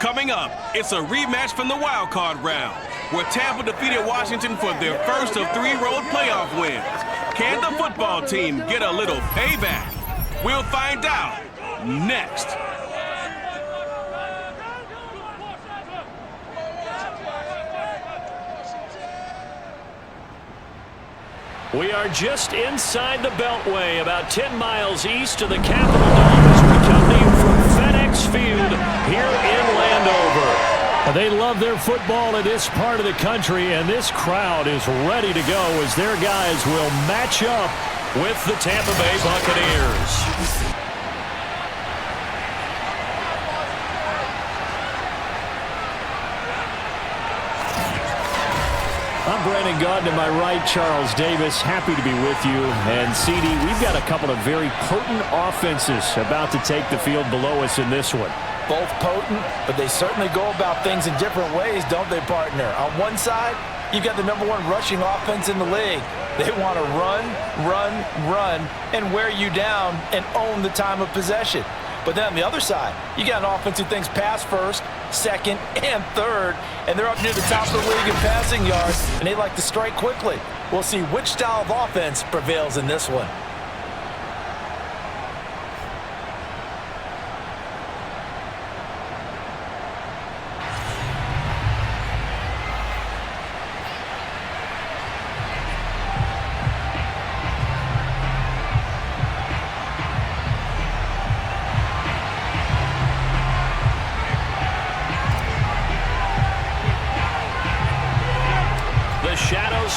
Coming up, it's a rematch from the wild card round, where Tampa defeated Washington for their first of 3 road playoff wins. Can the football team get a little payback? We'll find out next. We are just inside the Beltway, about 10 miles east of the Capitol Dome as we come to you from FedEx Field here in Landover. They love their football in this part of the country, and this crowd is ready to go as their guys will match up with the Tampa Bay Buccaneers. I'm Brandon Gaudin, to my right, Charles Davis. Happy to be with you. And, CD, we've got a couple of very potent offenses about to take the field below us in this one. Both potent, but they certainly go about things in different ways, don't they, partner? On one side, you've got the #1 rushing offense in the league. They want to run, and wear you down and own the time of possession. But then on the other side, you got an offense who thinks pass first, second, and third, and they're up near the top of the league in passing yards, and they like to strike quickly. We'll see which style of offense prevails in this one.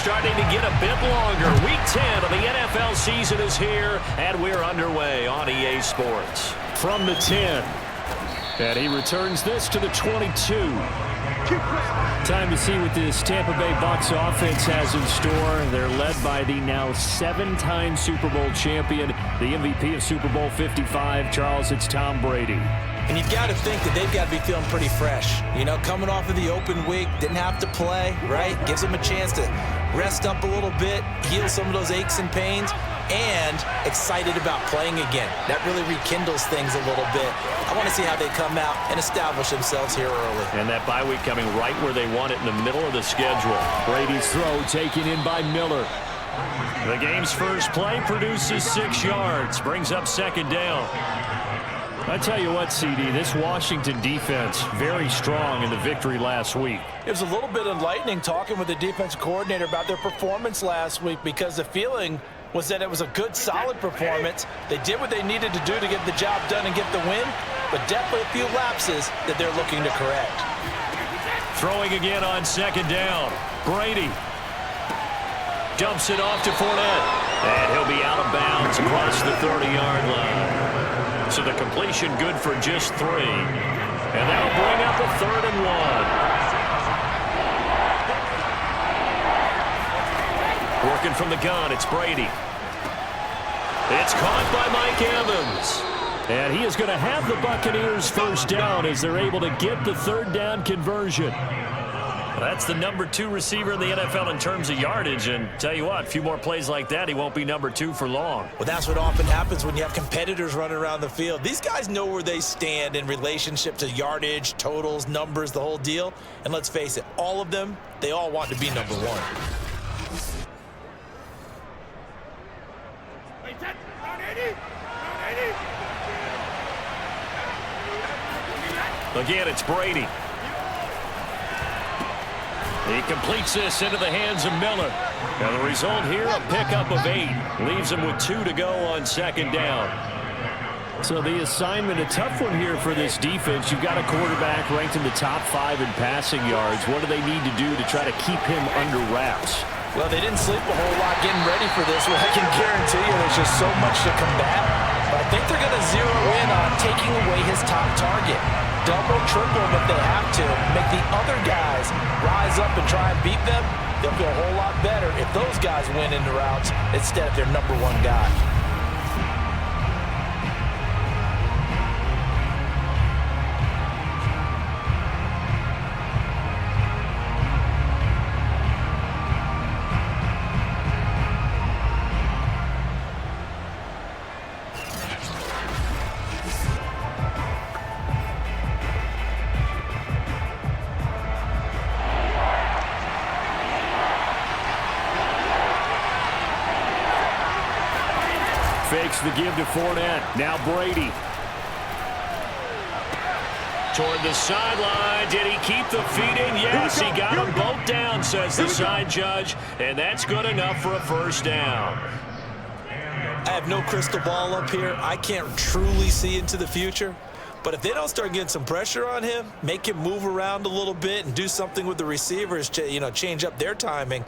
Starting to get a bit longer. Week 10 of the NFL season is here, and we're underway on EA Sports. From the 10, and he returns this to the 22. Time to see what this Tampa Bay Bucs offense has in store. They're led by the now 7-time Super Bowl champion, the MVP of Super Bowl 55. Charles, it's Tom Brady. And you've got to think that they've got to be feeling pretty fresh. You know, coming off of the open week, didn't have to play, right? Gives them a chance to rest up a little bit, heal some of those aches and pains, and excited about playing again. That really rekindles things a little bit. I want to see how they come out and establish themselves here early. And that bye week coming right where they want it, in the middle of the schedule. Brady's throw taken in by Miller. The game's first play produces 6 yards, brings up 2nd down. I tell you what, CD, this Washington defense, very strong in the victory last week. It was a little bit enlightening talking with the defense coordinator about their performance last week, because the feeling was that it was a good, solid performance. They did what they needed to do to get the job done and get the win, but definitely a few lapses that they're looking to correct. Throwing again on 2nd down. Brady dumps it off to Fournette, and he'll be out of bounds across the 30-yard line. So the completion good for just 3. And that'll bring up a 3rd and 1. Working from the gun, it's Brady. It's caught by Mike Evans. And he is going to have the Buccaneers first down as they're able to get the 3rd down conversion. That's the #2 receiver in the NFL in terms of yardage, and tell you what, a few more plays like that, he won't be #2 for long. Well, that's what often happens when you have competitors running around the field. These guys know where they stand in relationship to yardage, totals, numbers, the whole deal. And let's face it, all of them, they all want to be #1. Again, it's Brady. He completes this into the hands of Miller. And the result here, a pickup of 8. Leaves him with 2 to go on 2nd down. So the assignment, a tough one here for this defense. You've got a quarterback ranked in the top 5 in passing yards. What do they need to do to try to keep him under wraps? Well, they didn't sleep a whole lot getting ready for this. Well, I can guarantee you there's just so much to combat. But I think they're going to zero in on taking away his top target. Double, triple him if they have to. Make the other guys rise up and try and beat them. They'll feel a whole lot better if those guys win into routes instead of their #1 guy. fakes the give to Fournette. Now Brady. Toward the sideline. Did he keep the feet in? Yes, he got them both down, says the side judge. And that's good enough for a first down. I have no crystal ball up here. I can't truly see into the future. But if they don't start getting some pressure on him, make him move around a little bit and do something with the receivers to, change up their timing,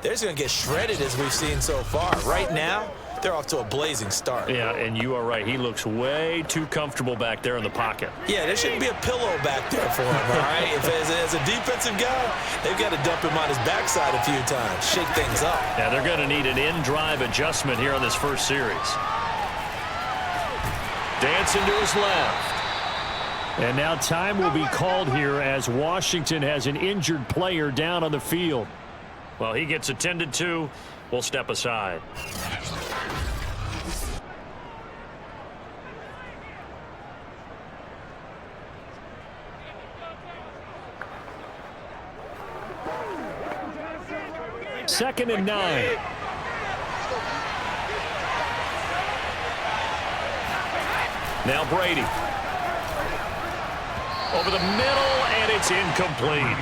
they're just going to get shredded as we've seen so far. Right now, they're off to a blazing start. Yeah, and you are right. He looks way too comfortable back there in the pocket. Yeah, there shouldn't be a pillow back there for him, all right? If as a defensive guy, they've got to dump him on his backside a few times, shake things up. Yeah, they're going to need an in-drive adjustment here on this first series. Dancing to his left. And now time will be called here as Washington has an injured player down on the field. Well, he gets attended to. We'll step aside. Second and 9. Now Brady. Over the middle, and it's incomplete.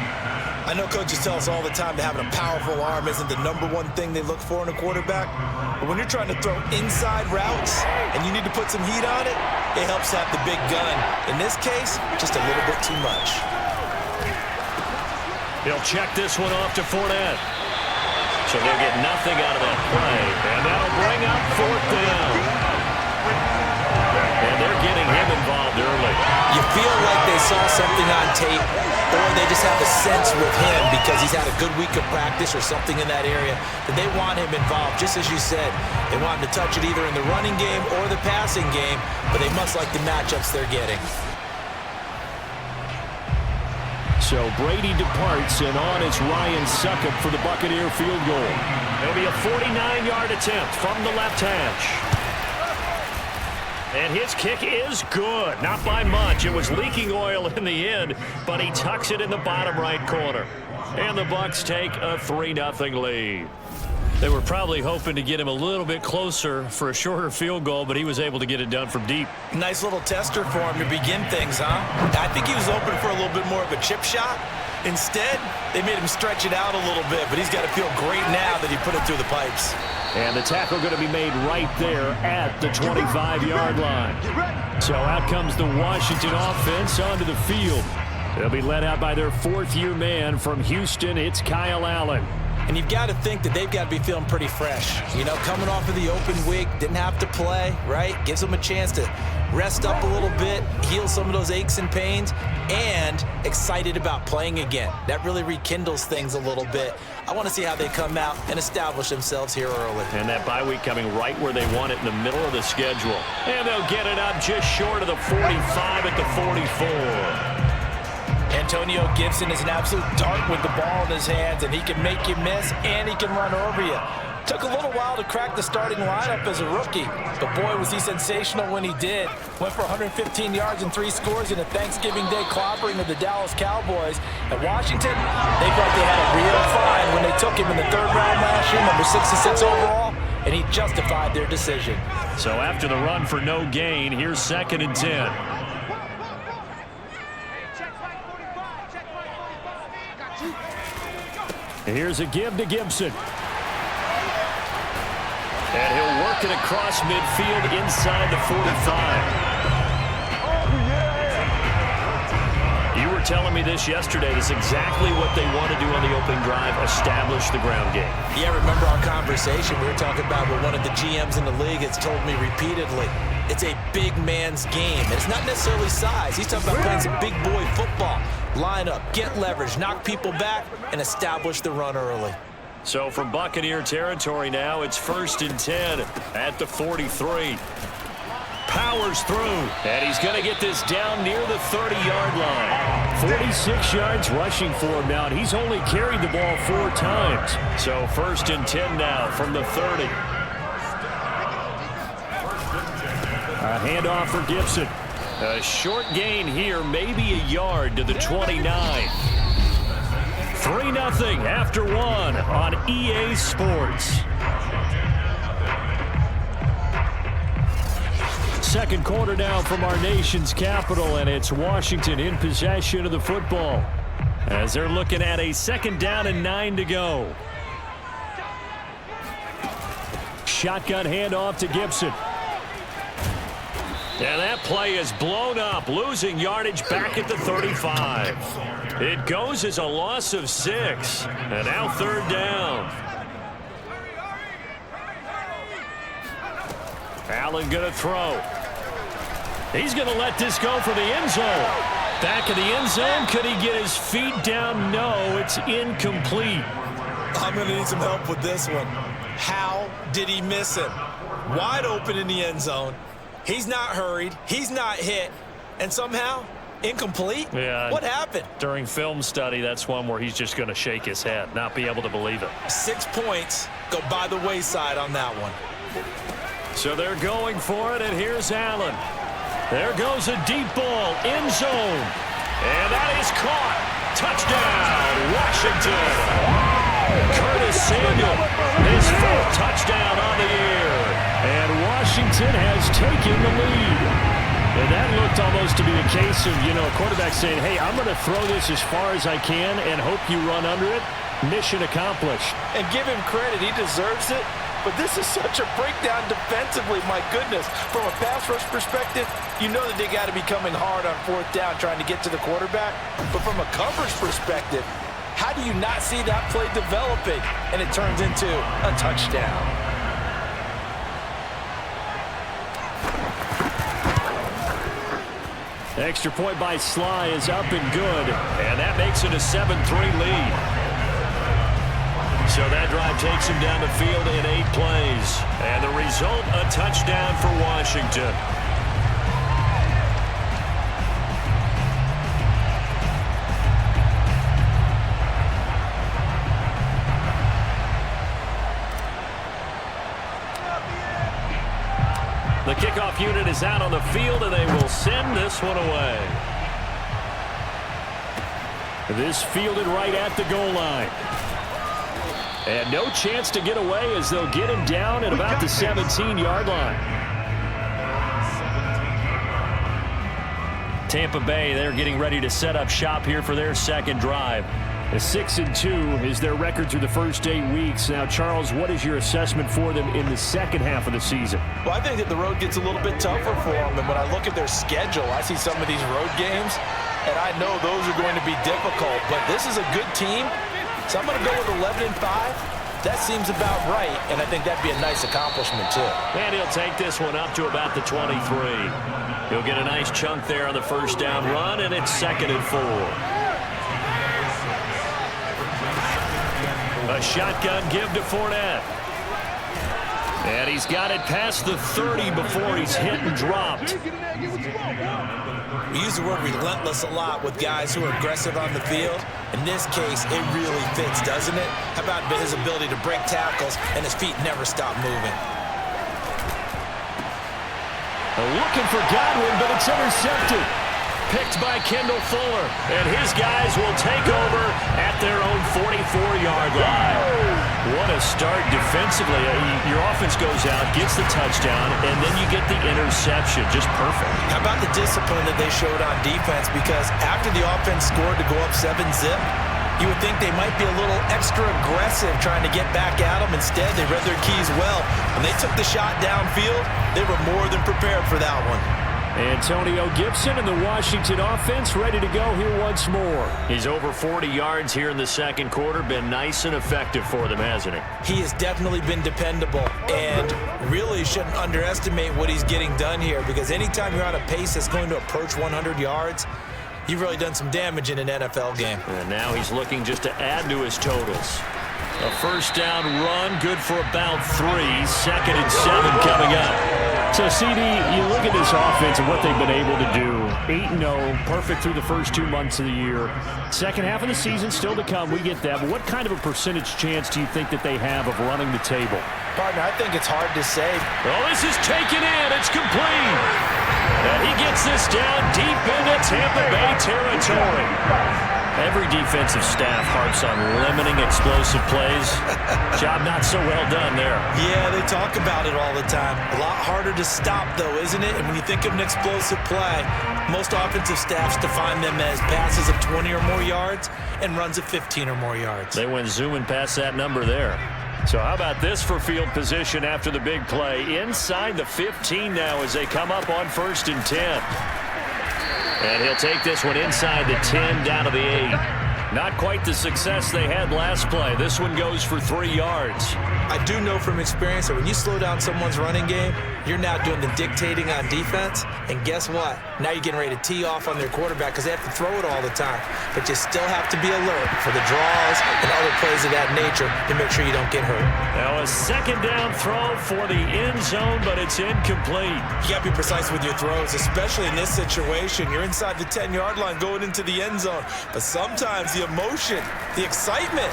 I know coaches tell us all the time that having a powerful arm isn't the #1 thing they look for in a quarterback. But when you're trying to throw inside routes and you need to put some heat on it, it helps have the big gun. In this case, just a little bit too much. He'll check this one off to Fournette. So they'll get nothing out of that play. And that'll bring up 4th down. And they're getting him involved early. You feel like they saw something on tape, or they just have a sense with him because he's had a good week of practice or something in that area that they want him involved. Just as you said, they want him to touch it either in the running game or the passing game, but they must like the matchups they're getting. So Brady departs, and on is Ryan Succop for the Buccaneer field goal. It'll be a 49-yard attempt from the left hash. And his kick is good. Not by much. It was leaking oil in the end, but he tucks it in the bottom right corner. And the Bucs take a 3-0 lead. They were probably hoping to get him a little bit closer for a shorter field goal, but he was able to get it done from deep. Nice little tester for him to begin things, huh? I think he was open for a little bit more of a chip shot. Instead, they made him stretch it out a little bit, but he's got to feel great now that he put it through the pipes. And the tackle going to be made right there at the 25-yard line. So out comes the Washington offense onto the field. They'll be led out by their 4th-year man from Houston. It's Kyle Allen. And you've got to think that they've got to be feeling pretty fresh. Coming off of the open week, didn't have to play, right? Gives them a chance to rest up a little bit, heal some of those aches and pains, and excited about playing again. That really rekindles things a little bit. I want to see how they come out and establish themselves here early. And that bye week coming right where they want it in the middle of the schedule. And they'll get it up just short of the 45 at the 44. Antonio Gibson is an absolute dart with the ball in his hands, and he can make you miss, and he can run over you. Took a little while to crack the starting lineup as a rookie, but boy, was he sensational when he did. Went for 115 yards and 3 scores in a Thanksgiving Day clobbering of the Dallas Cowboys. At Washington, they thought they had a real find when they took him in the 3rd round last year, number 66 overall, and he justified their decision. So after the run for no gain, here's 2nd and 10. Here's a give to Gibson. And he'll work it across midfield inside the 45. You were telling me this yesterday. This is exactly what they want to do on the opening drive, establish the ground game. Yeah, remember our conversation? We were talking about what one of the GMs in the league has told me repeatedly. It's a big man's game. And it's not necessarily size. He's talking about playing some big boy football. Line up, get leverage, knock people back, and establish the run early. So from Buccaneer territory now, it's 1st and 10 at the 43. Powers through, and he's going to get this down near the 30-yard line. 46 yards rushing for him now, and he's only carried the ball 4 times. So 1st and 10 now from the 30. A handoff for Gibson. A short gain here, maybe a yard to the 29. 3-0 after 1 on EA Sports. second quarter now from our nation's capital, and it's Washington in possession of the football as they're looking at a 2nd down and 9 to go. Shotgun handoff to Gibson. And that play is blown up, losing yardage back at the 35. It goes as a loss of 6, and now 3rd down. Allen going to throw. He's going to let this go for the end zone. Back of the end zone. Could he get his feet down? No, it's incomplete. I'm going to need some help with this one. How did he miss it? Wide open in the end zone. He's not hurried. He's not hit. And somehow, incomplete? Yeah. What happened? During film study, that's one where he's just going to shake his head, not be able to believe it. 6 points go by the wayside on that one. So they're going for it, and here's Allen. There goes a deep ball, end zone. And that is caught. Touchdown, Washington. Curtis Samuel, his 4th touchdown on the year. And Washington has taken the lead. And that looked almost to be a case of, a quarterback saying, hey, I'm going to throw this as far as I can and hope you run under it. Mission accomplished. And give him credit. He deserves it. But this is such a breakdown defensively, my goodness. From a pass rush perspective, you know that they got to be coming hard on 4th down trying to get to the quarterback. But from a coverage perspective, how do you not see that play developing? And it turns into a touchdown. Extra point by Sly is up and good. And that makes it a 7-3 lead. So that drive takes him down the field in 8 plays. And the result, a touchdown for Washington. The kickoff unit is out on the field, and they will send this one away. This fielded right at the goal line. And no chance to get away as they'll get him down at about the 17-yard line. Tampa Bay, they're getting ready to set up shop here for their 2nd drive. A 6-2 is their record through the first 8 weeks. Now, Charles, what is your assessment for them in the second half of the season? Well, I think that the road gets a little bit tougher for them. And when I look at their schedule, I see some of these road games, and I know those are going to be difficult. But this is a good team. So I'm going to go with 11-5. That seems about right, and I think that'd be a nice accomplishment, too. And he'll take this one up to about the 23. He'll get a nice chunk there on the 1st down run, and it's 2nd and 4. A shotgun give to Fournette. And he's got it past the 30 before he's hit and dropped. We use the word relentless a lot with guys who are aggressive on the field. In this case, it really fits, doesn't it? How about his ability to break tackles and his feet never stop moving? Looking for Godwin, but it's intercepted. Picked by Kendall Fuller. And his guys will take over at their own 44-yard line. What a start defensively. Your offense goes out, gets the touchdown, and then you get the interception. Just perfect. How about the discipline that they showed on defense? Because after the offense scored to go up 7-0, you would think they might be a little extra aggressive trying to get back at them. Instead, they read their keys well. When they took the shot downfield, they were more than prepared for that one. Antonio Gibson and the Washington offense ready to go here once more. He's over 40 yards here in the 2nd quarter. Been nice and effective for them, hasn't he? He has definitely been dependable, and really shouldn't underestimate what he's getting done here, because anytime you're on a pace that's going to approach 100 yards, you've really done some damage in an NFL game. And now he's looking just to add to his totals. A 1st down run, good for about 3. 2nd and 7 coming up. So, CD, you look at this offense and what they've been able to do. 8-0, perfect through the first 2 months of the year. Second half of the season still to come, we get that. But what kind of a percentage chance do you think that they have of running the table? Partner, I think it's hard to say. Well, this is taken in. It's complete. And he gets this down deep into Tampa Bay territory. Every defensive staff harps on limiting explosive plays. Job not so well done there. Yeah, they talk about it all the time. A lot harder to stop, though, isn't it? And when you think of an explosive play, most offensive staffs define them as passes of 20 or more yards and runs of 15 or more yards. They went zooming past that number there. So how about this for field position after the big play? Inside the 15 now as they come up on 1st and 10. And he'll take this one inside the 10 down to the 8. Not quite the success they had last play. This one goes for 3 yards. I do know from experience that when you slow down someone's running game, you're now doing the dictating on defense. And guess what? Now you're getting ready to tee off on their quarterback because they have to throw it all the time. But you still have to be alert for the draws and other plays of that nature to make sure you don't get hurt. Now a 2nd down throw for the end zone, but it's incomplete. You got to be precise with your throws, especially in this situation. You're inside the 10-yard line going into the end zone. But sometimes the emotion, the excitement,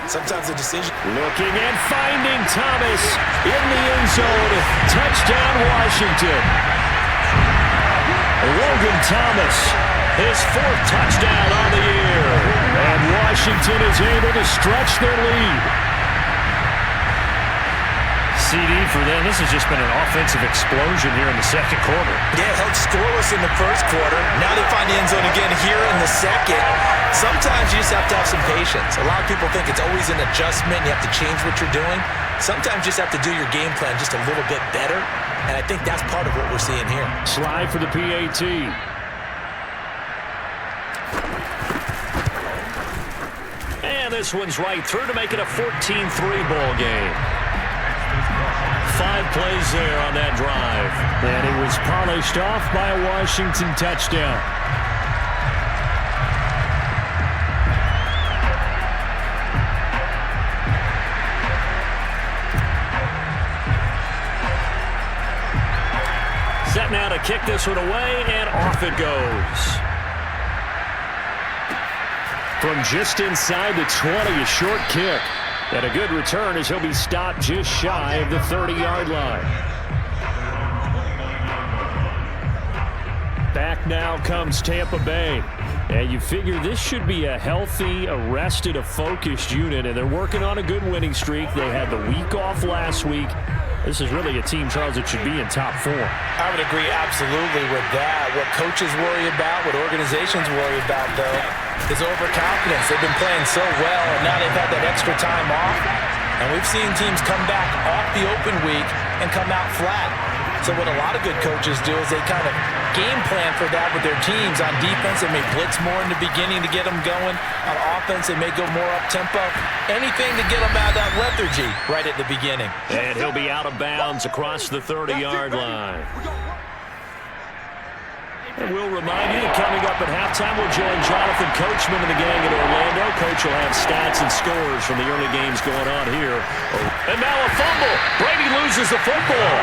sometimes the decision. Looking and finding Thomas in the end zone. Touchdown, Washington. Logan Thomas, his 4th touchdown on the year. And Washington is able to stretch their lead. CD for them. This has just been an offensive explosion here in the 2nd quarter. Yeah, held scoreless in the 1st quarter. Now they find the end zone again here in the 2nd. Sometimes you just have to have some patience. A lot of people think it's always an adjustment. You have to change what you're doing. Sometimes you just have to do your game plan just a little bit better. And I think that's part of what we're seeing here. Slide for the PAT. And this one's right through to make it a 14-3 ball game. 5 plays there on that drive. And it was polished off by a Washington touchdown. Set now to kick this one away, and off it goes. From just inside the 20, a short kick. And a good return as he'll be stopped just shy of the 30-yard line. Back now comes Tampa Bay. And you figure this should be a healthy, arrested, a focused unit. And they're working on a good winning streak. They had the week off last week. This is really a team, Charles, that should be in top 4. I would agree absolutely with that. What coaches worry about, what organizations worry about, though, is overconfidence. They've been playing so well, and now they've had that extra time off. And we've seen teams come back off the open week and come out flat. So what a lot of good coaches do is they kind of game plan for that with their teams. On defense, they may blitz more in the beginning to get them going. On offense, they may go more up-tempo. Anything to get them out of that lethargy right at the beginning. And he'll be out of bounds across the 30-yard line. And we'll remind you that coming up at halftime, we'll join Jonathan Coachman and the gang in Orlando. Coach will have stats and scores from the early games going on here. And now a fumble. Brady loses the football.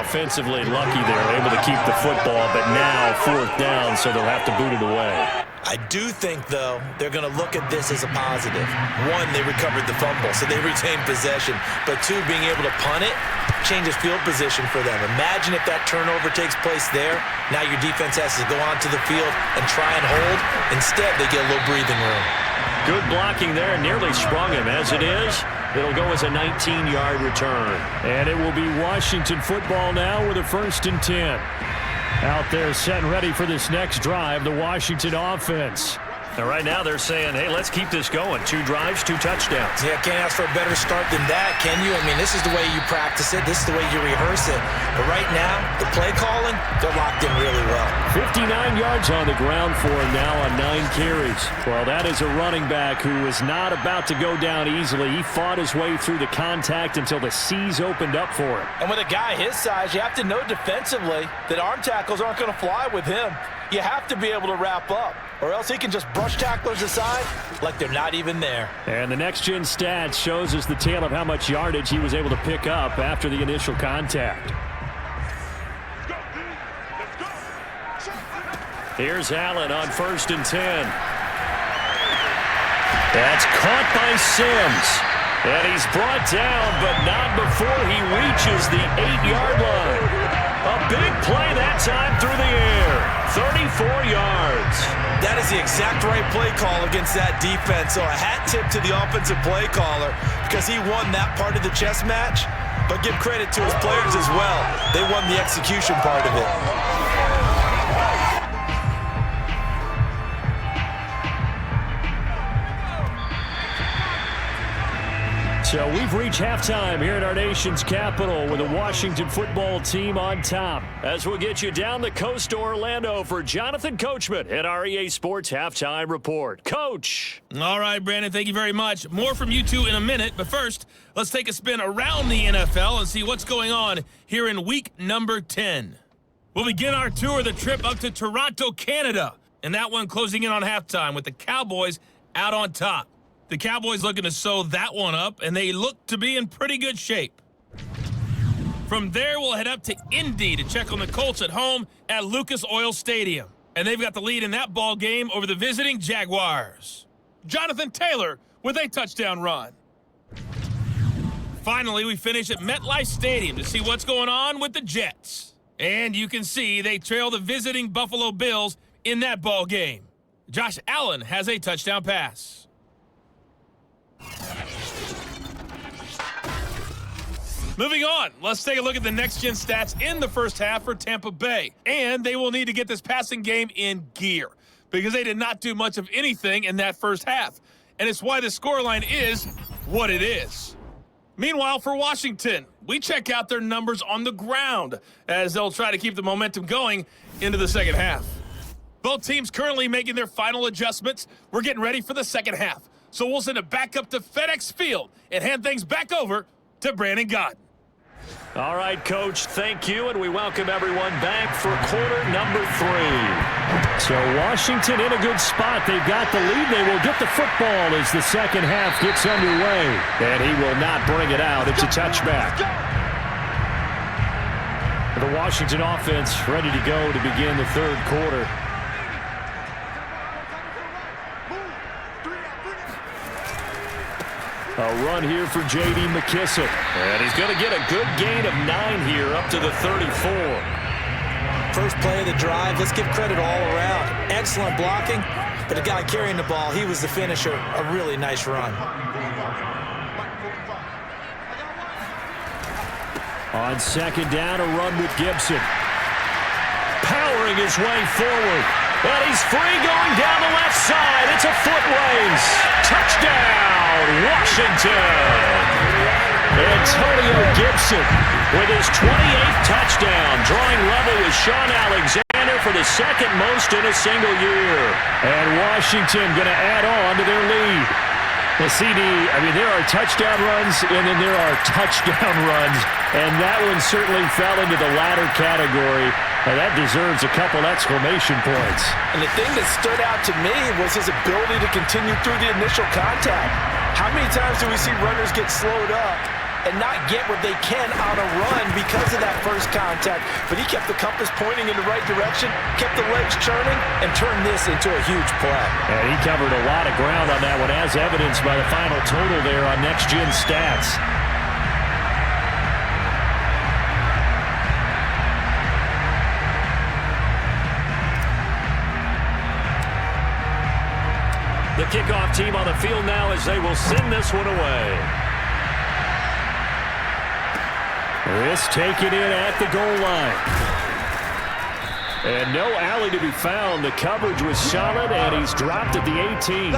Offensively lucky they're able to keep the football, but now 4th down, so they'll have to boot it away. I do think, though, they're going to look at this as a positive. 1, they recovered the fumble, so they retained possession. But 2, being able to punt it changes field position for them. Imagine if that turnover takes place there. Now your defense has to go onto the field and try and hold. Instead, they get a little breathing room. Good blocking there, nearly sprung him. As it is, it'll go as a 19-yard return. And it will be Washington football now with a 1st and 10. Out there set and ready for this next drive, the Washington offense. And right now they're saying, hey, let's keep this going. 2 drives, 2 touchdowns. Yeah, can't ask for a better start than that, can you? I mean, this is the way you practice it. This is the way you rehearse it. But right now, the play calling, they're locked in really well. 59 yards on the ground for him now on 9 carries. Well, that is a running back who is not about to go down easily. He fought his way through the contact until the C's opened up for him. And with a guy his size, you have to know defensively that arm tackles aren't going to fly with him. You have to be able to wrap up, or else he can just brush tacklers aside like they're not even there. And the next-gen stats shows us the tale of how much yardage he was able to pick up after the initial contact. Here's Allen on 1st and 10. That's caught by Sims. And he's brought down, but not before he reaches the 8-yard line. A big play that time through the air. 34 yards. That is the exact right play call against that defense. So a hat tip to the offensive play caller because he won that part of the chess match. But give credit to his players as well. They won the execution part of it. So we've reached halftime here at our nation's capital with the Washington football team on top. As we'll get you down the coast to Orlando for Jonathan Coachman at our EA Sports Halftime Report. Coach. All right, Brandon, thank you very much. More from you two in a minute, but first, let's take a spin around the NFL and see what's going on here in week number 10. We'll begin our tour of the trip up to Toronto, Canada, and that one closing in on halftime with the Cowboys out on top. The Cowboys looking to sew that one up, and they look to be in pretty good shape. From there, we'll head up to Indy to check on the Colts at home at Lucas Oil Stadium. And they've got the lead in that ball game over the visiting Jaguars. Jonathan Taylor with a touchdown run. Finally, we finish at MetLife Stadium to see what's going on with the Jets. And you can see they trail the visiting Buffalo Bills in that ball game. Josh Allen has a touchdown pass. Moving on, let's take a look at the next-gen stats in the first half for Tampa Bay. And they will need to get this passing game in gear because they did not do much of anything in that first half. And it's why the scoreline is what it is. Meanwhile, for Washington, we check out their numbers on the ground as they'll try to keep the momentum going into the second half. Both teams currently making their final adjustments. We're getting ready for the second half. So we'll send it back up to FedEx Field and hand things back over to Brandon Gott. All right, Coach, thank you, and we welcome everyone back for quarter number 3. So Washington in a good spot. They've got the lead. They will get the football as the second half gets underway. And he will not bring it out. It's a touchback. The Washington offense ready to go to begin the third quarter. A run here for J.D. McKissick. And he's going to get a good gain of 9 here up to the 34. First play of the drive, let's give credit all around. Excellent blocking, but the guy carrying the ball, he was the finisher. A really nice run. On second down, a run with Gibson. Powering his way forward. And he's free going down the left side. It's a foot race. Touchdown, Washington. Antonio Gibson with his 28th touchdown, drawing level with Sean Alexander for the second most in a single year. And Washington going to add on to their lead. The CD, there are touchdown runs, and then there are touchdown runs, and that one certainly fell into the latter category. And that deserves a couple exclamation points. And the thing that stood out to me was his ability to continue through the initial contact. How many times do we see runners get slowed up and not get what they can on a run because of that first contact? But he kept the compass pointing in the right direction, kept the legs churning, and turned this into a huge play. And he covered a lot of ground on that one, as evidenced by the final total there on Next Gen Stats. The kickoff team on the field now as they will send this one away. This taken in at the goal line. And no alley to be found. The coverage was solid, and he's dropped at the 18.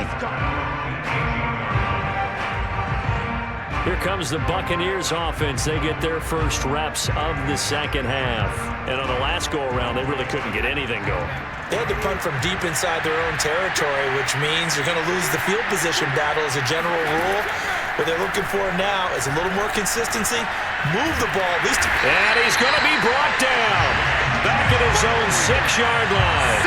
Here comes the Buccaneers offense. They get their first reps of the second half. And on the last go-around, they really couldn't get anything going. They had to punt from deep inside their own territory, which means you're going to lose the field position battle as a general rule. What they're looking for now is a little more consistency. Move the ball at least. And he's going to be brought down. Back at his own 6-yard line.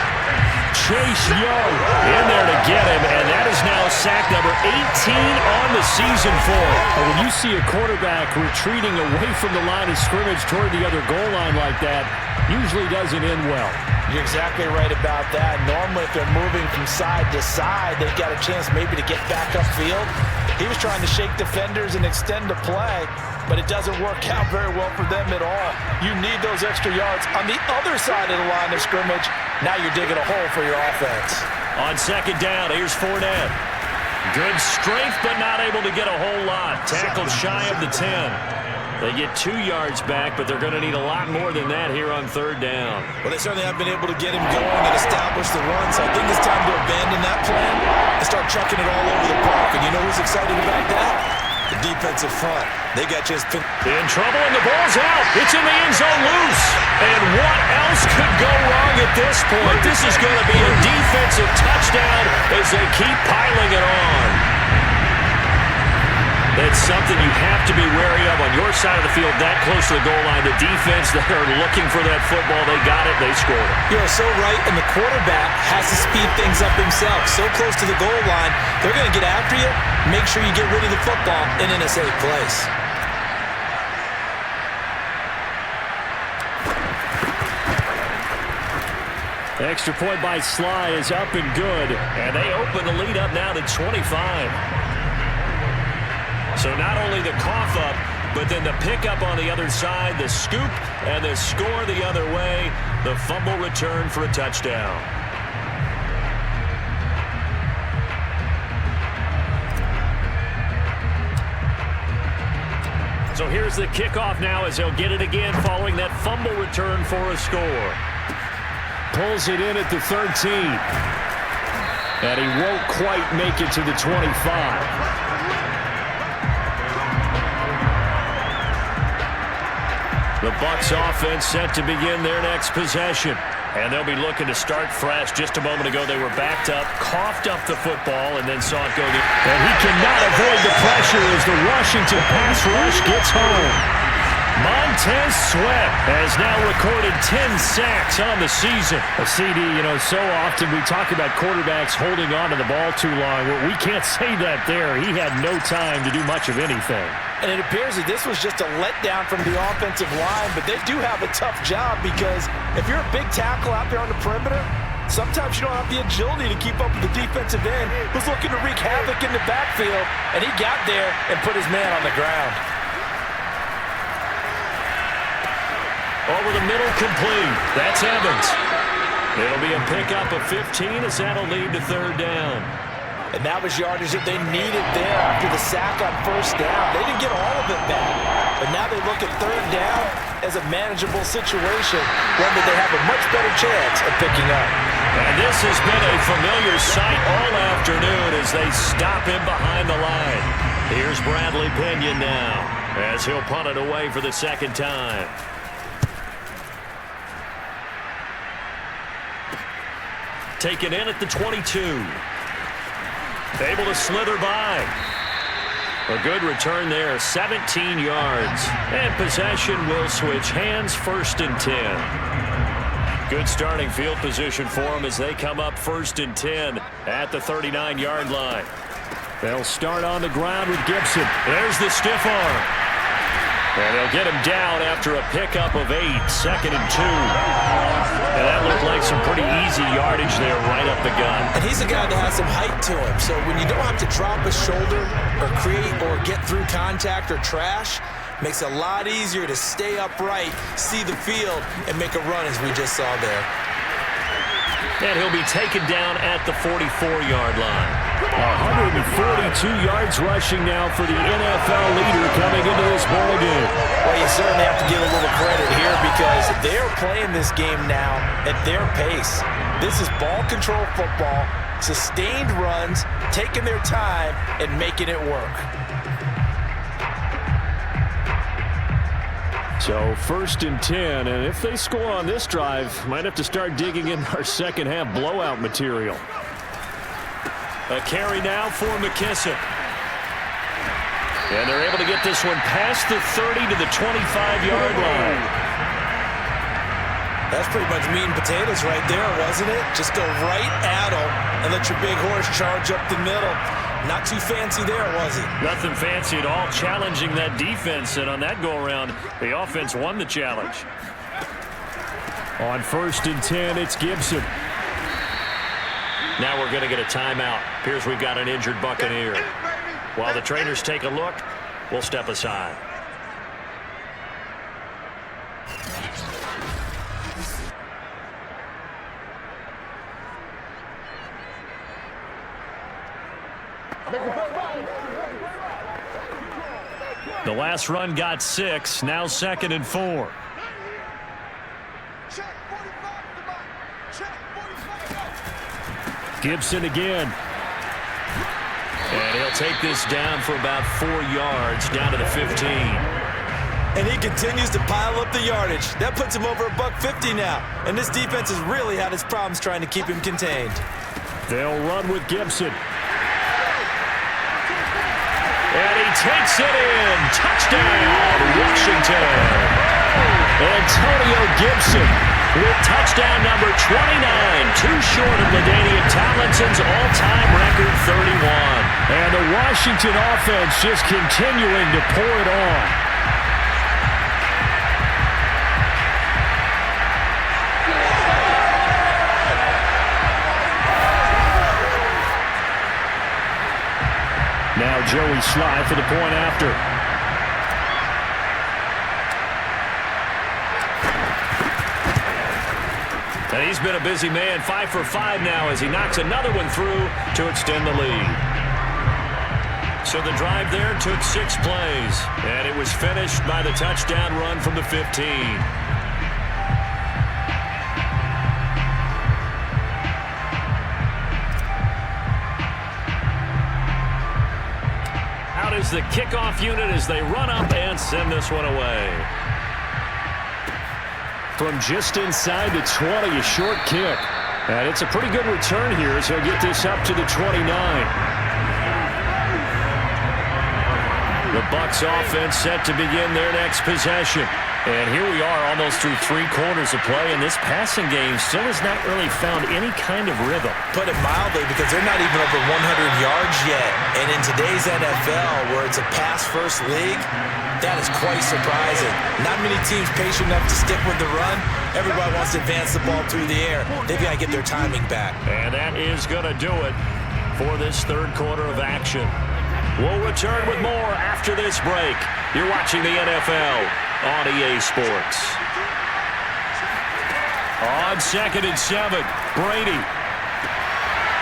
Chase Young in there to get him, and that is now sack number 18 on the season for him. When you see a quarterback retreating away from the line of scrimmage toward the other goal line like that, usually doesn't end well. You're exactly right about that. Normally, if they're moving from side to side, they've got a chance maybe to get back upfield. He was trying to shake defenders and extend the play. but it doesn't work out very well for them at all. You need those extra yards on the other side of the line of scrimmage. Now you're digging a hole for your offense. On second down, here's Fournette. Good strength, but not able to get a whole lot. Tackled shy of the 10. They get 2 yards back, but they're going to need a lot more than that here on third down. Well, they certainly have been able to get him going and establish the run, so I think it's time to abandon that plan and start chucking it all over the park. And you know who's excited about that? The defensive front. They got just in trouble, and the ball's out. It's in the end zone loose. And what else could go wrong at this point? This is going to be a defensive touchdown as they keep piling it on. It's something you have to be wary of on your side of the field, that close to the goal line. The defense, they are looking for that football. They got it. They scored. You're so right, and the quarterback has to speed things up himself. So close to the goal line, they're going to get after you. Make sure you get rid of the football and in a safe place. Extra point by Sly is up and good, and they open the lead up now to 25. So not only the cough up, but then the pickup on the other side, the scoop, and the score the other way, the fumble return for a touchdown. So here's the kickoff now as they'll get it again following that fumble return for a score. Pulls it in at the 13. And he won't quite make it to the 25. The Bucs offense set to begin their next possession. And they'll be looking to start fresh. Just a moment ago, they were backed up, coughed up the football, and then saw it go. And he cannot avoid the pressure as the Washington pass rush gets home. Montez Sweat has now recorded 10 sacks on the season. CD, you know, so often we talk about quarterbacks holding on to the ball too long. Well, we can't say that there. He had no time to do much of anything. And it appears that this was just a letdown from the offensive line, but they do have a tough job because if you're a big tackle out there on the perimeter, sometimes you don't have the agility to keep up with the defensive end who's looking to wreak havoc in the backfield, and he got there and put his man on the ground. Over the middle, complete. That's Evans. It'll be a pickup of 15 as that'll lead to third down. And that was yardage that they needed there after the sack on first down. They didn't get all of it back, but now they look at third down as a manageable situation, one that they have a much better chance of picking up. And this has been a familiar sight all afternoon as they stop him behind the line. Here's Bradley Pinion now as he'll punt it away for the second time. Taken in at the 22. Able to slither by. A good return there, 17 yards. And possession will switch hands, 1st and 10. Good starting field position for them as they come up 1st and 10 at the 39-yard line. They'll start on the ground with Gibson. There's the stiff arm. And they'll get him down after a pickup of 8, 2nd and 2. And that looked like some pretty easy yardage there right up the gun. And he's a guy that has some height to him. So when you don't have to drop a shoulder or create or get through contact or trash, makes it a lot easier to stay upright, see the field, and make a run as we just saw there. And he'll be taken down at the 44-yard line. 142 yards rushing now for the NFL leader coming into this ball game. Well, you certainly have to give a little credit here because they're playing this game now at their pace. This is ball control football, sustained runs, taking their time, and making it work. So 1st and 10, and if they score on this drive, might have to start digging in our second half blowout material. A carry now for McKissick. And they're able to get this one past the 30 to the 25-yard line. That's pretty much meat and potatoes right there, wasn't it? Just go right at them and let your big horse charge up the middle. Not too fancy there, was he? Nothing fancy at all, challenging that defense, and on that go-around, the offense won the challenge. On 1st and 10, it's Gibson. Now we're going to get a timeout. Appears we've got an injured Buccaneer. While the trainers take a look, we'll step aside. The last run got 6. Now 2nd and 4. Gibson again. And he'll take this down for about 4 yards, down to the 15. And he continues to pile up the yardage. That puts him over $150 now. And this defense has really had its problems trying to keep him contained. They'll run with Gibson. And he takes it in. Touchdown, Washington. Antonio Gibson with touchdown number 29. Too short of LaDainian Tomlinson's all-time record 31. And the Washington offense just continuing to pour it on. Now Joey Sly for the point after. And he's been a busy man, 5 for 5 now as he knocks another one through to extend the lead. So the drive there took 6 plays, and it was finished by the touchdown run from the 15. Is the kickoff unit as they run up and send this one away. From just inside the 20, a short kick. And it's a pretty good return here as he'll get this up to the 29. The Bucs offense set to begin their next possession. And here we are almost through 3 quarters of play, and this passing game still has not really found any kind of rhythm. Put it mildly, because they're not even over 100 yards yet. And in today's NFL, where it's a pass-first league, that is quite surprising. Not many teams patient enough to stick with the run. Everybody wants to advance the ball through the air. They've got to get their timing back. And that is going to do it for this 3rd quarter of action. We'll return with more after this break. You're watching the NFL on EA Sports. On 2nd and 7, Brady.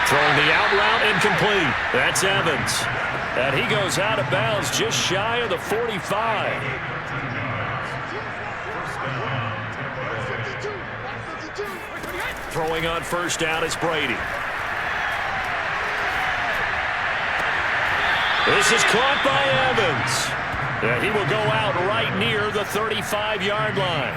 Throwing the out route incomplete. That's Evans. And he goes out of bounds just shy of the 45. Throwing on 1st down is Brady. This is caught by Evans. And he will go out right near the 35-yard line.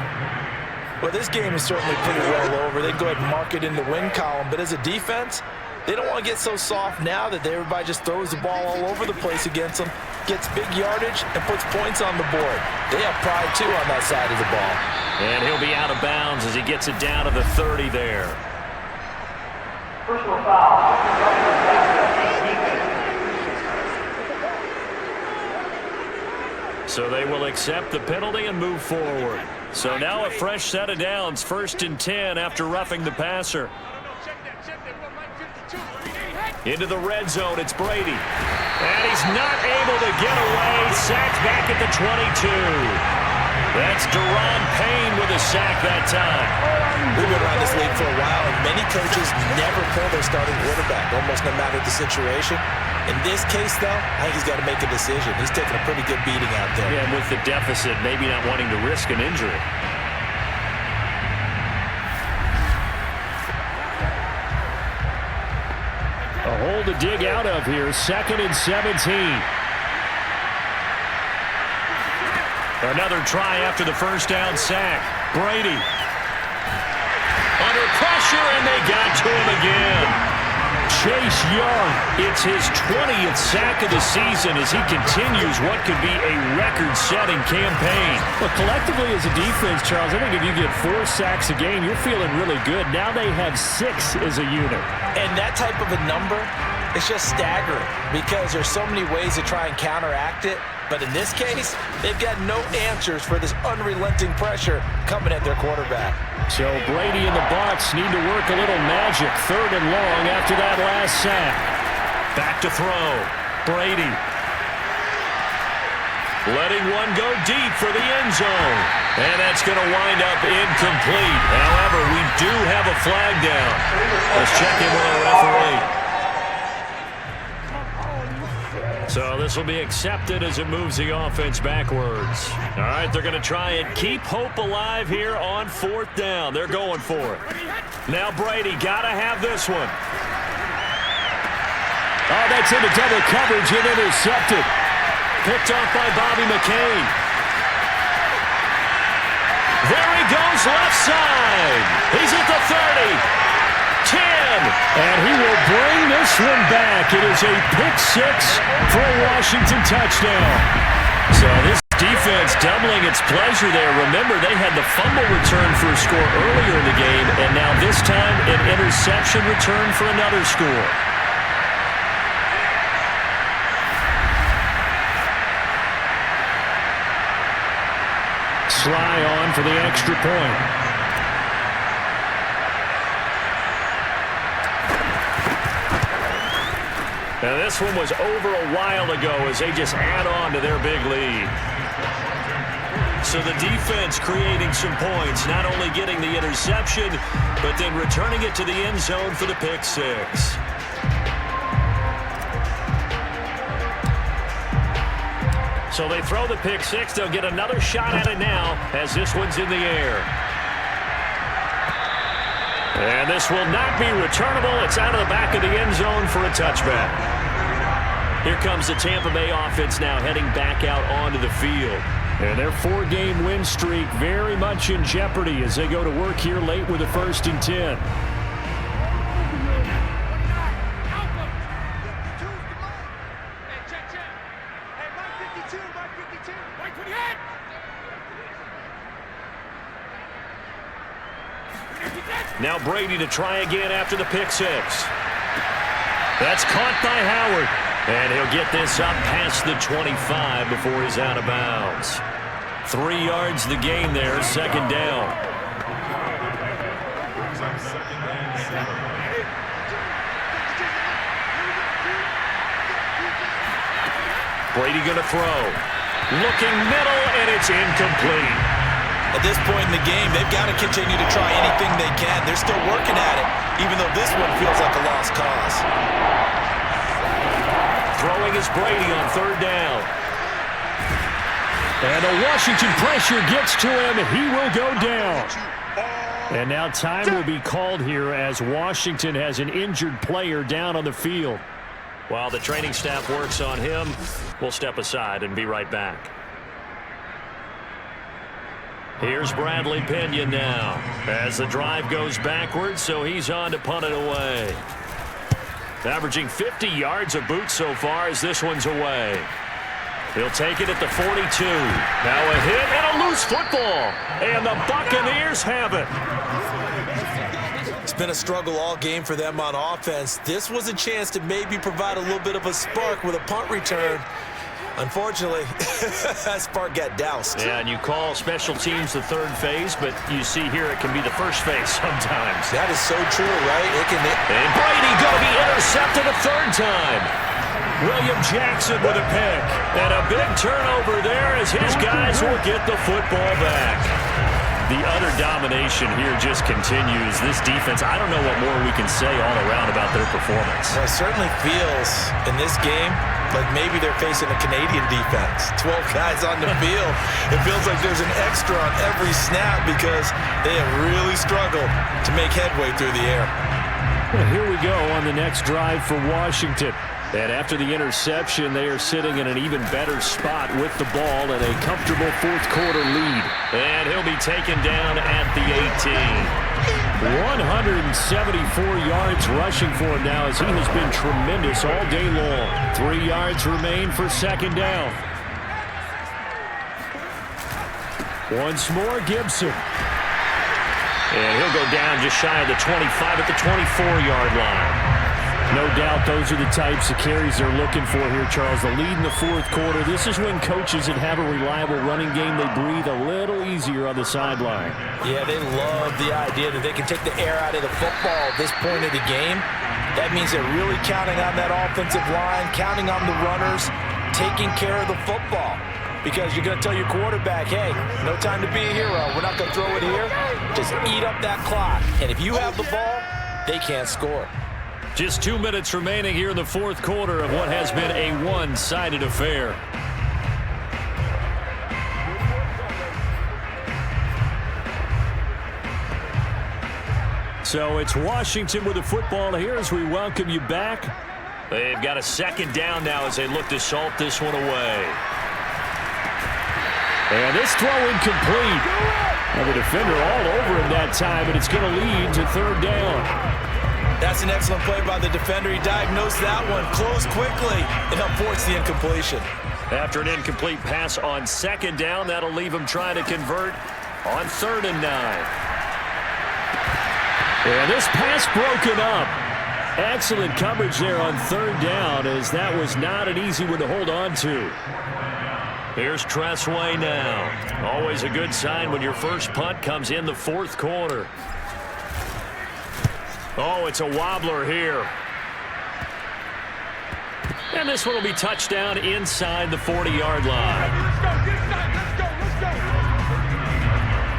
Well, this game is certainly pretty well over. They'd go ahead and mark it in the win column. But as a defense, they don't want to get so soft now that everybody just throws the ball all over the place against them, gets big yardage, and puts points on the board. They have pride, too, on that side of the ball. And he'll be out of bounds as he gets it down to the 30 there. Personal foul. So they will accept the penalty and move forward. So now a fresh set of downs, 1st and 10 after roughing the passer. Into the red zone, it's Brady. And he's not able to get away. Sacked back at the 22. That's Deron Payne with a sack that time. We've been around this league for a while, and many coaches never pull their starting quarterback, almost no matter the situation. In this case, though, I think he's got to make a decision. He's taking a pretty good beating out there. Yeah, with the deficit, maybe not wanting to risk an injury. A hole to dig out of here, 2nd and 17. Another try after the 1st down sack. Brady. Under pressure, and they got to him again. Chase Young, it's his 20th sack of the season as he continues what could be a record-setting campaign. But collectively as a defense, Charles, I think if you get 4 sacks a game, you're feeling really good. Now they have 6 as a unit. And that type of a number, it's just staggering because there's so many ways to try and counteract it. But in this case, they've got no answers for this unrelenting pressure coming at their quarterback. So Brady and the Bucs need to work a little magic. 3rd and long after that last sack. Back to throw. Brady. Letting one go deep for the end zone. And that's going to wind up incomplete. However, we do have a flag down. Let's check in with our referee. So this will be accepted as it moves the offense backwards. All right, they're going to try and keep hope alive here on 4th down. They're going for it. Now Brady got to have this one. Oh, that's into double coverage and intercepted. Picked off by Bobby McCain. There he goes, left side. He's at the 30. 10. And he will bring this one back. It is a pick-6 for a Washington touchdown. So this defense doubling its pleasure there. Remember, they had the fumble return for a score earlier in the game, and now this time an interception return for another score. Sly on for the extra point. Now this one was over a while ago as they just add on to their big lead. So the defense creating some points, not only getting the interception, but then returning it to the end zone for the pick 6. So they throw the pick 6. They'll get another shot at it now as this one's in the air. And this will not be returnable. It's out of the back of the end zone for a touchback. Here comes the Tampa Bay offense now heading back out onto the field. And their 4-game win streak very much in jeopardy as they go to work here late with a 1st and 10. Now Brady to try again after the pick 6. That's caught by Howard. And he'll get this up past the 25 before he's out of bounds. 3 yards the gain there, 2nd down. Brady going to throw. Looking middle, and it's incomplete. At this point in the game, they've got to continue to try anything they can. They're still working at it, even though this one feels like a lost cause. Throwing is Brady on 3rd down. And the Washington pressure gets to him. He will go down. And now time will be called here as Washington has an injured player down on the field. While the training staff works on him, we'll step aside and be right back. Here's Bradley Pinion now as the drive goes backwards, so he's on to punt it away. Averaging 50 yards a boot so far as this one's away. He'll take it at the 42. Now a hit and a loose football. And the Buccaneers have it. It's been a struggle all game for them on offense. This was a chance to maybe provide a little bit of a spark with a punt return. Unfortunately, that spark got doused. Yeah, and you call special teams the 3rd phase, but you see here it can be the 1st phase sometimes. That is so true, right? And Brady going to be intercepted a 3rd time. William Jackson with a pick. And a big turnover there as his guys will get the football back. The utter domination here just continues. This defense, I don't know what more we can say all around about their performance. Well, it certainly feels in this game like maybe they're facing a Canadian defense. 12 guys on the field. It feels like there's an extra on every snap because they have really struggled to make headway through the air. Well, here we go on the next drive for Washington. And after the interception, they are sitting in an even better spot with the ball and a comfortable 4th quarter lead. And he'll be taken down at the 18. 174 yards rushing for him now as he has been tremendous all day long. 3 yards remain for 2nd down. Once more, Gibson. And he'll go down just shy of the 25 at the 24-yard line. No doubt those are the types of carries they're looking for here, Charles. The lead in the 4th quarter. This is when coaches that have a reliable running game, they breathe a little easier on the sideline. Yeah, they love the idea that they can take the air out of the football at this point of the game. That means they're really counting on that offensive line, counting on the runners, taking care of the football. Because you're going to tell your quarterback, hey, no time to be a hero. We're not going to throw it here. Just eat up that clock. And if you have the ball, they can't score. Just 2 minutes remaining here in the fourth quarter of what has been a one-sided affair. So it's Washington with the football here as we welcome you back. They've got a second down now as they look to salt this one away. And this throw incomplete. And the defender all over him that time, and it's going to lead to third down. That's an excellent play by the defender. He diagnosed that one, closed quickly, and unforced the incompletion. After an incomplete pass on second down, that'll leave him trying to convert on 3rd and 9. And this pass broken up. Excellent coverage there on 3rd down, as that was not an easy one to hold on to. Here's Tressway now. Always a good sign when your first punt comes in the fourth quarter. Oh, it's a wobbler here. And this one will be touchdown inside the 40-yard line.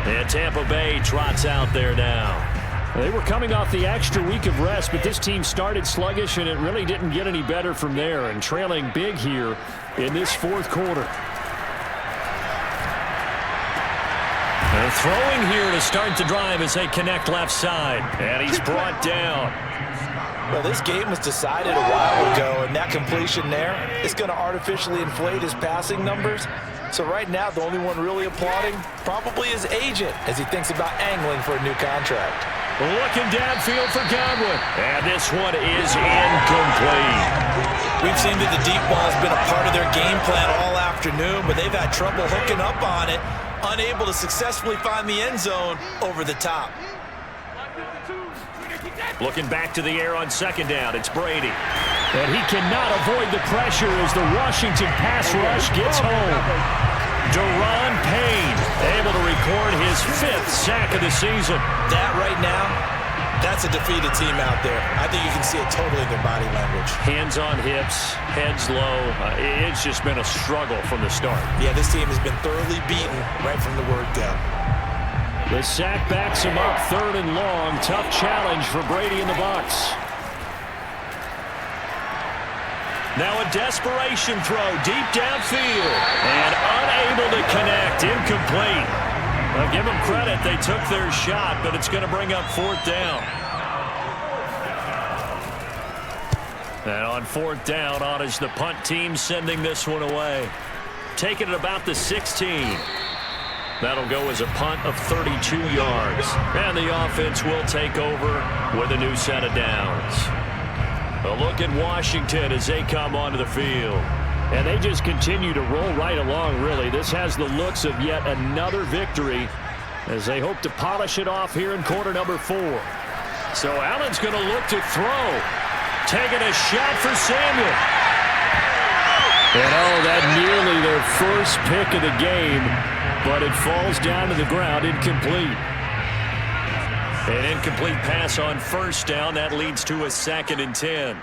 And Tampa Bay trots out there now. They were coming off the extra week of rest, but this team started sluggish, and it really didn't get any better from there, and trailing big here in this fourth quarter. And throwing here to start the drive as they connect left side, and he's brought down. Well, this game was decided a while ago, and that completion there is going to artificially inflate his passing numbers. So right now, the only one really applauding probably his agent as he thinks about angling for a new contract. Looking downfield for Godwin. And this one is incomplete. We've seen that the deep ball has been a part of their game plan all afternoon, but they've had trouble hooking up on it, unable to successfully find the end zone over the top. Looking back to the air on second down, it's Brady. And he cannot avoid the pressure as the Washington pass rush gets home. Deron Payne able to record his 5th sack of the season. That right now, that's a defeated team out there. I think you can see it totally in their body language. Hands on hips, heads low. It's just been a struggle from the start. Yeah, this team has been thoroughly beaten right from the word go. The sack backs him up 3rd and long. Tough challenge for Brady in the box. Now a desperation throw deep downfield. And unable to connect. Incomplete. I'll give them credit. They took their shot, but it's going to bring up 4th down. And on 4th down, on is the punt team sending this one away. Taking it about the 16. That'll go as a punt of 32 yards. And the offense will take over with a new set of downs. A look at Washington as they come onto the field. And they just continue to roll right along, really. This has the looks of yet another victory as they hope to polish it off here in quarter number 4. So Allen's going to look to throw. Taking a shot for Samuel. And that nearly their first pick of the game, but it falls down to the ground, incomplete. An incomplete pass on 1st down. That leads to a 2nd and 10.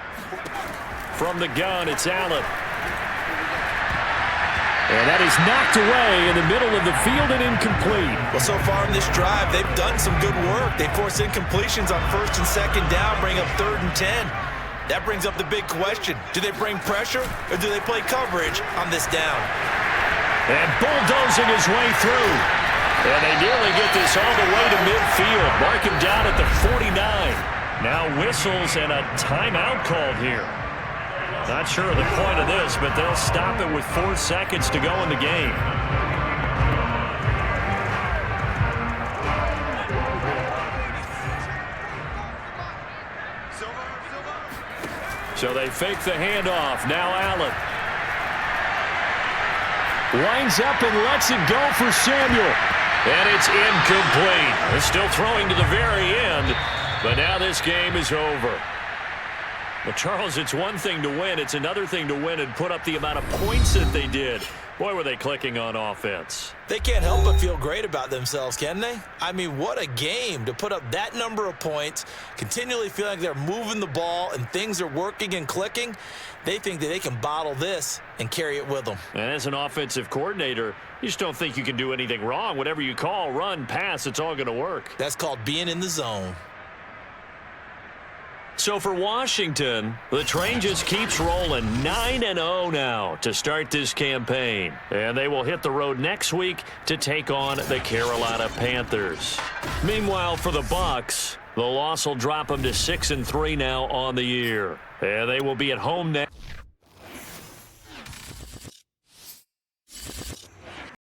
From the gun, it's Allen. And that is knocked away in the middle of the field and incomplete. Well, so far in this drive, they've done some good work. They force incompletions on 1st and 2nd down, bring up 3rd and 10. That brings up the big question. Do they bring pressure or do they play coverage on this down? And bulldozing his way through. And they nearly get this all the way to midfield. Mark him down at the 49. Now whistles and a timeout called here. Not sure of the point of this, but they'll stop it with 4 seconds to go in the game. So they fake the handoff. Now Allen. Lines up and lets it go for Samuel. And it's incomplete. They're still throwing to the very end, but now this game is over. Well, Charles, it's one thing to win. It's another thing to win and put up the amount of points that they did. Boy, were they clicking on offense. They can't help but feel great about themselves, can they? I mean, what a game to put up that number of points, continually feeling like they're moving the ball and things are working and clicking. They think that they can bottle this and carry it with them. And as an offensive coordinator, you just don't think you can do anything wrong. Whatever you call, run, pass, it's all going to work. That's called being in the zone. So for Washington, the train just keeps rolling. 9-0 now to start this campaign. And they will hit the road next week to take on the Carolina Panthers. Meanwhile, for the Bucs, the loss will drop them to 6-3 now on the year. And they will be at home next.